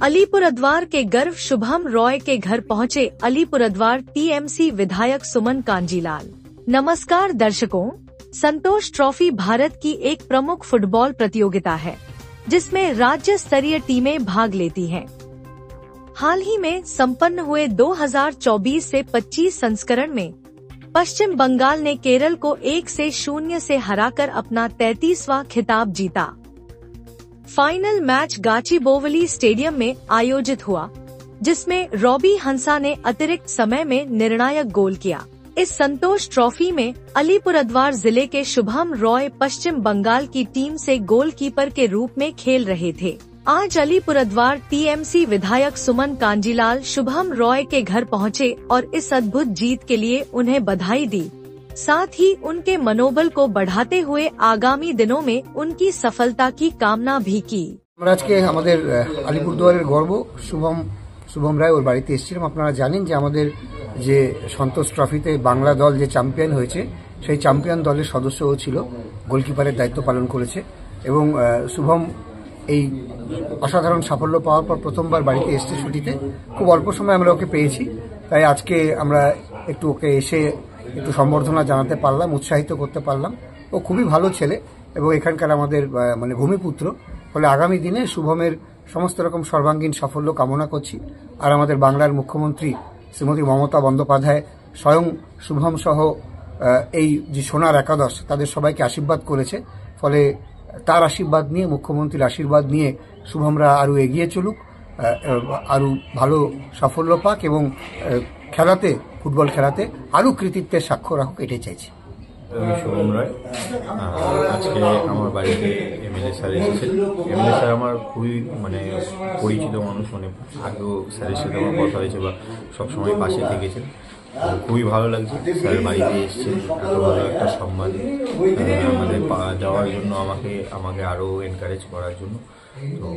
अलीपुरद्वार के गर्व शुभम रॉय के घर पहुंचे अलीपुरद्वार टीएमसी विधायक सुमन कांजीलाल। नमस्कार दर्शकों, संतोष ट्रॉफी भारत की एक प्रमुख फुटबॉल प्रतियोगिता है जिसमें राज्य स्तरीय टीमें भाग लेती हैं। हाल ही में संपन्न हुए 2024 से 25 संस्करण में पश्चिम बंगाल ने केरल को 1-0 से हराकर अपना 33वां खिताब जीता। फाइनल मैच गाचीबोवली स्टेडियम में आयोजित हुआ, जिसमें रॉबी हंसा ने अतिरिक्त समय में निर्णायक गोल किया। इस संतोष ट्रॉफी में अलीपुरद्वार जिले के शुभम रॉय पश्चिम बंगाल की टीम से गोलकीपर के रूप में खेल रहे थे। आज अलीपुरद्वार टीएमसी विधायक सुमन कांजीलाल शुभम रॉय के घर पहुंचे और इस अद्भुत जीत के लिए उन्हें बधाई दी, साथ ही उनके मनोबल को बढ़ाते हुए आगामी दिनों में उनकी सफलता की कामना भी की। आज के আলিপুরদুয়ারের গর্ব শুভম রায় ওর বাড়িতে এসেছিলাম। আপনারা জানেন যে আমাদের যে সন্তোষ ট্রফিতে বাংলা দল যে চ্যাম্পিয়ন হয়েছে সেই চ্যাম্পিয়ন দলের সদস্যও ছিল, গোলকিপারের দায়িত্ব পালন করেছে এবং শুভম এই অসাধারণ সাফল্য পাওয়ার পর প্রথমবার বাড়িতে এসেছে ছুটিতে। খুব অল্প সময় আমরা ওকে পেয়েছি, তাই আজকে আমরা একটু ওকে এসে একটু সম্বর্ধনা জানাতে পারলাম, উৎসাহিত করতে পারলাম। ও খুবই ভালো ছেলে এবং এখানকার আমাদের ভূমিপুত্র। ফলে আগামী দিনে শুভমের সমস্ত রকম সর্বাঙ্গীন সাফল্য কামনা করছি। আর আমাদের বাংলার মুখ্যমন্ত্রী শ্রীমতী মমতা বন্দ্যোপাধ্যায় স্বয়ং শুভম সহ এই যে সোনার একাদশ তাদের সবাইকে আশীর্বাদ করেছে। ফলে তার আশীর্বাদ নিয়ে, মুখ্যমন্ত্রীর আশীর্বাদ নিয়ে শুভমরা আরো এগিয়ে চলুক, আরো ভালো সাফল্য পাক এবং খেলাতে, ফুটবল খেলাতে আরো কৃতিত্বের স্বাক্ষর রাখুক, এটাই চাইছি। আমি শুভম রায়। আজকে আমার বাড়িতে এমএলএ স্যার এসেছেন। এমএলএ স্যার আমার খুবই পরিচিত মানুষ, আগেও স্যারের সাথে আমার কথা হয়েছে বা সবসময় পাশে থেকেছেন। খুবই ভালো লাগছে স্যারের বাড়িতে এসেছেন, এত ভালো একটা সম্মান আমাদের দেওয়ার জন্য, আমাকে আরও এনকারেজ করার জন্য। তো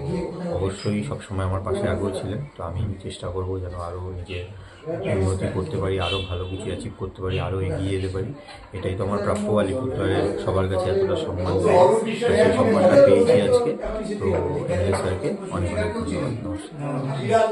অবশ্যই সবসময় আমার পাশে আগেও ছিলেন। তো আমি চেষ্টা করবো যেন আরও নিজে উন্নতি করতে পারি, আরও ভালো কিছু অ্যাচিভ করতে পারি, আরও এগিয়ে যেতে পারি। এটাই তো আমার প্রাপ্য। আলিপুরদুয়ারের সবার কাছে এতটা সম্মান দেয়, সেই সম্মানটা পেয়েছি আজকে। তো এমএলএ স্যারকে অনেক অনেক ধন্যবাদ। নমস্কার।